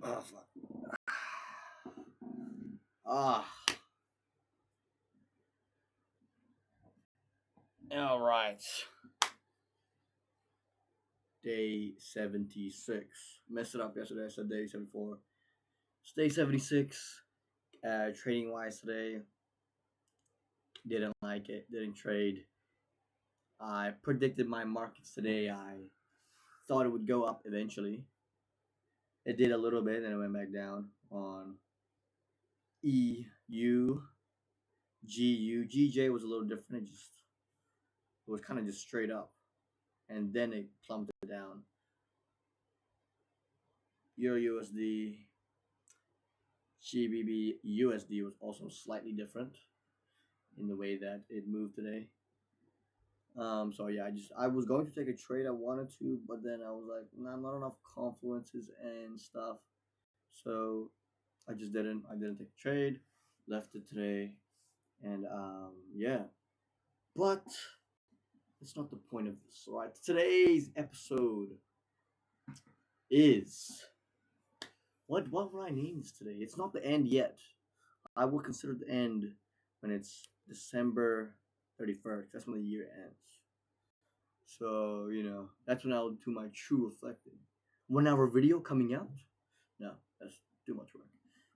Oh fuck. Ah. All right. Day 76. Messed it up yesterday. I said day 74. It's day 76. Trading wise today. Didn't like it. Didn't trade. I predicted my markets today. I thought it would go up eventually. It did a little bit, and it went back down on EU, GU. GJ was a little different. It was kind of just straight up, and then it plummeted down. Euro USD, GBP USD was also slightly different in the way that it moved today. So yeah, I was going to take a trade. I wanted to, but then I was like, nah, not enough confluences and stuff. So I just didn't. I didn't take a trade. Left it today, and yeah. But it's not the point of this, right? Today's episode is what would I name this today? It's not the end yet. I will consider the end when it's December 31st. That's when the year ends. So, that's when I'll do my true reflecting. 1 hour video coming out? No, that's too much work.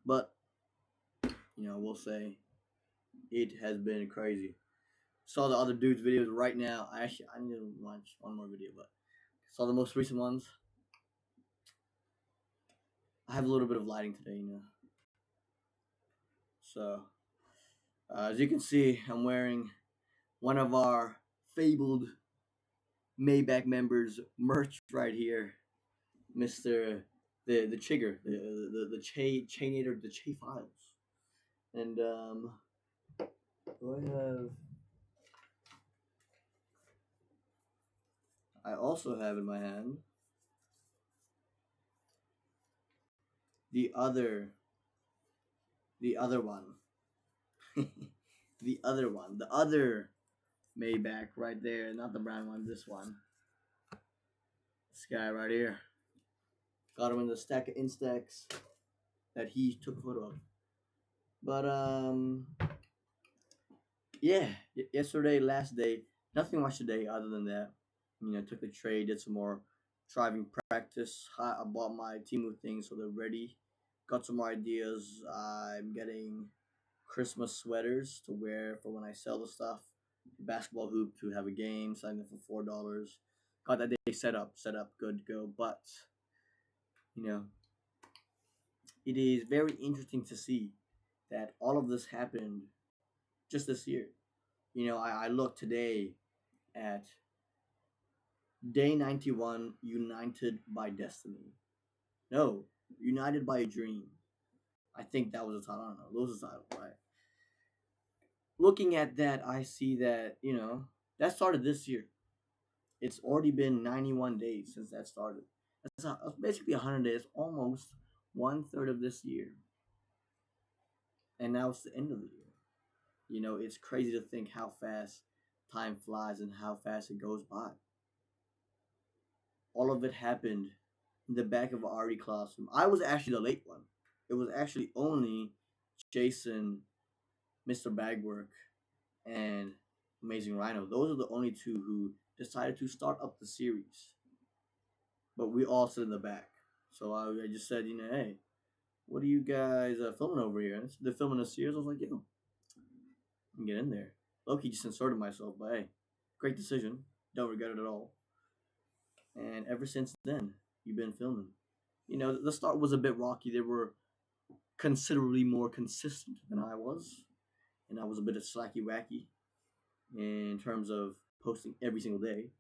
But, we'll say it has been crazy. Saw the other dude's videos right now. I need to watch one more video, but saw the most recent ones. I have a little bit of lighting today. So, as you can see, I'm wearing one of our fabled Maybach members merch right here, Mister the Chigger, the Chainator, the Che Files, and do I have? I also have in my hand the other one, the other Maybach right there, not the brown one, this one, this guy right here. Got him in the stack of Instax that he took a photo of. But yeah, yesterday, last day, nothing much today other than that. Took the trade, did some more driving practice. I bought my Timu things so they're ready. Got some more ideas. I'm getting Christmas sweaters to wear for when I sell the stuff. Basketball hoop to have a game, signed them for $4. Got that day set up, good to go. But you know, it is very interesting to see that all of this happened just this year. I looked today at day 91, United by Destiny. No, United by a Dream. I think that was the title. I don't know. That was the title, right? Looking at that, I see that, that started this year. It's already been 91 days since that started. That's basically 100 days, almost one third of this year. And now it's the end of the year. It's crazy to think how fast time flies and how fast it goes by. All of it happened in the back of our RE classroom. I was actually the late one. It was actually only Jason, Mr. Bagwork, and Amazing Rhino. Those are the only two who decided to start up the series. But we all sit in the back. So I just said, hey, what are you guys filming over here? And they're filming a series. I was like, yo, I can get in there. Loki just inserted myself, but hey, great decision. Don't regret it at all. And ever since then, you've been filming. The start was a bit rocky. They were considerably more consistent than I was, and I was a bit of slacky wacky in terms of posting every single day.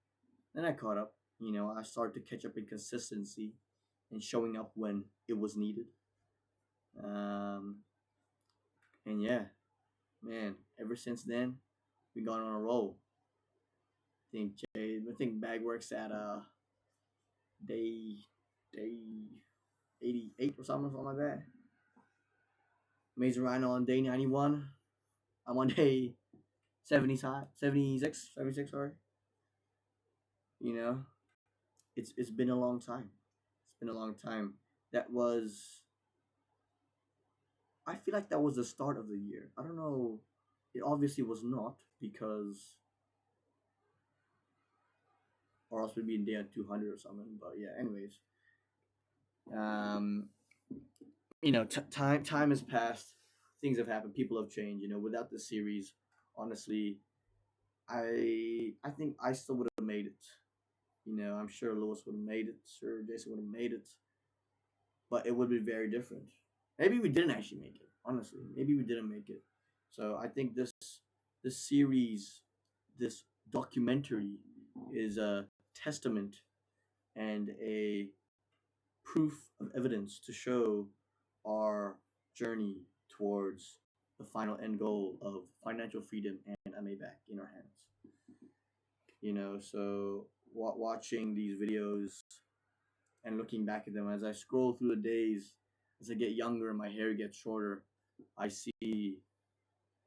Then I caught up. I started to catch up in consistency and showing up when it was needed. And yeah, man, ever since then, we gone on a roll. I think Bagworks at day day 88 or something like that. Amazing Rhino on day 91. I'm on day 76, sorry. You know, it's been a long time. It's been a long time that was, I feel like that was the start of the year. I don't know. It obviously was not, because, or else we'd be in day 200 or something. But yeah, anyways, um, time has passed, things have happened, people have changed. Without the series, honestly, I think I still would have made it. I'm sure Lewis would have made it, sure Jason would have made it, but it would be very different. Maybe we didn't actually make it. Honestly, maybe we didn't make it. So I think this series, this documentary, is a testament and a proof of evidence to show our journey towards the final end goal of financial freedom and a Maybach in our hands. So watching these videos and looking back at them as I scroll through the days, as I get younger and my hair gets shorter, I see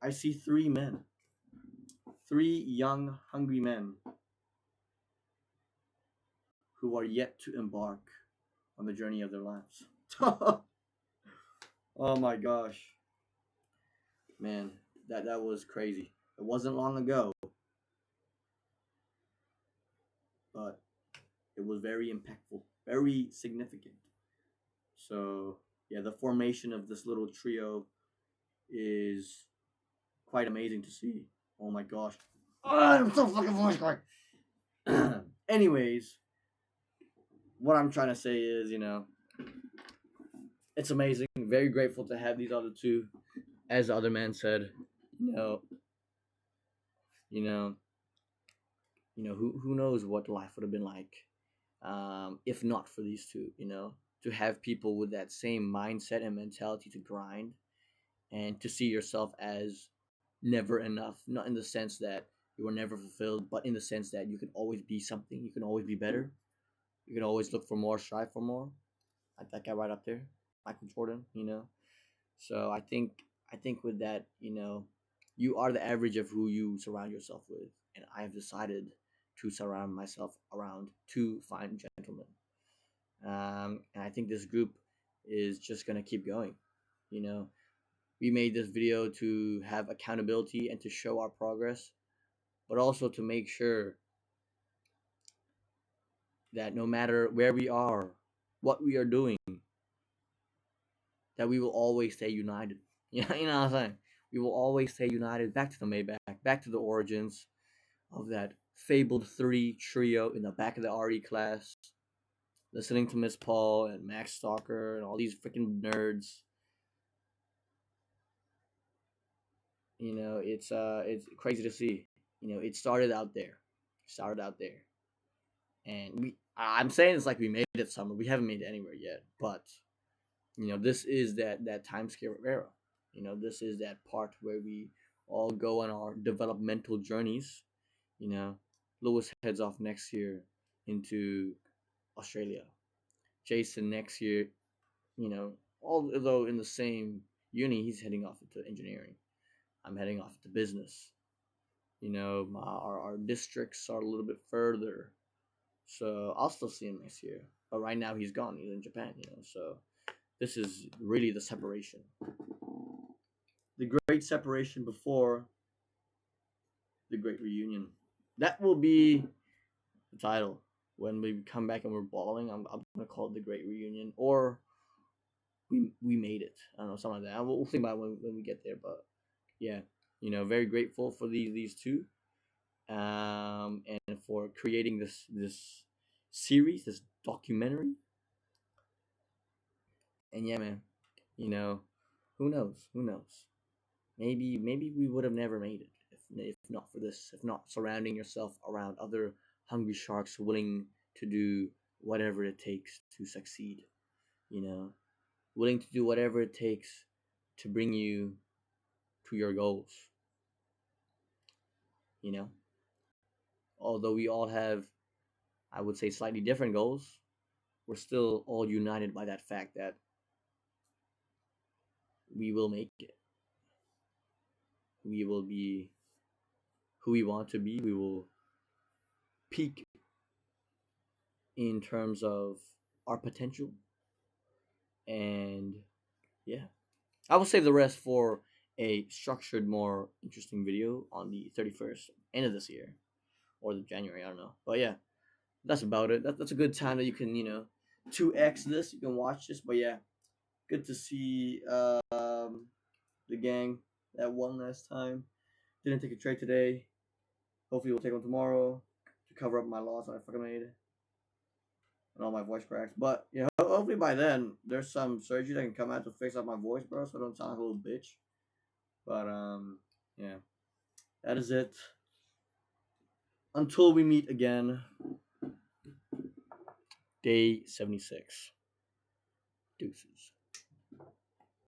I see three men, three young, hungry men who are yet to embark on the journey of their lives. Oh my gosh, man, that was crazy. It wasn't long ago, but it was very impactful, very significant. So yeah, the formation of this little trio is quite amazing to see. Oh my gosh. Oh, I'm so fucking voice cracked. Anyways, what I'm trying to say is, it's amazing. Very grateful to have these other two. As the other man said, you know, you know, who knows what life would have been like, if not for these two. To have people with that same mindset and mentality to grind and to see yourself as never enough, not in the sense that you were never fulfilled, but in the sense that you can always be something, you can always be better, you can always look for more, strive for more. Like that guy right up there, Michael Jordan. So I think with that, you are the average of who you surround yourself with, and I have decided to surround myself around two fine gentlemen. And I think this group is just gonna keep going. You know, we made this video to have accountability and to show our progress, but also to make sure that no matter where we are, what we are doing, that we will always stay united. You know what I'm saying? We will always stay united. Back to the Maybach, back to the origins of that fabled three trio in the back of the RE class, listening to Miss Paul and Max Stalker and all these freaking nerds. It's crazy to see. It started out there. And I'm saying it's like we made it somewhere. We haven't made it anywhere yet, but this is that time scale era. This is that part where we all go on our developmental journeys. you know Lewis heads off next year into Australia. Jason next year, although in the same uni, he's heading off into engineering. I'm heading off into business. Our districts are a little bit further, so I'll still see him next year. But right now he's gone. He's in Japan. So this is really the separation, the great separation before the great reunion. That will be the title when we come back and we're balling. I'm gonna call it the great reunion, or we made it. I don't know, something like that. We'll think about it when we get there. But yeah, very grateful for these two, and for creating this series, this documentary. And yeah, man, you know, who knows? Who knows? Maybe we would have never made it if not for this. If not surrounding yourself around other hungry sharks willing to do whatever it takes to succeed. You know, willing to do whatever it takes to bring you to your goals. You know, although we all have, I would say, slightly different goals, we're still all united by that fact that we will make it. We will be who we want to be. We will peak in terms of our potential. And yeah, I will save the rest for a structured, more interesting video on the 31st, end of this year, or the January. I don't know, but yeah, that's about it. That's a good time that you can 2x this. You can watch this, but yeah, good to see the gang that won last time. Didn't take a trade today. Hopefully, we'll take one tomorrow to cover up my loss that I fucking made and all my voice cracks. But hopefully by then there's some surgery that can come out to fix up my voice, bro, so I don't sound like a little bitch. But yeah, that is it. Until we meet again, day 76. Deuces.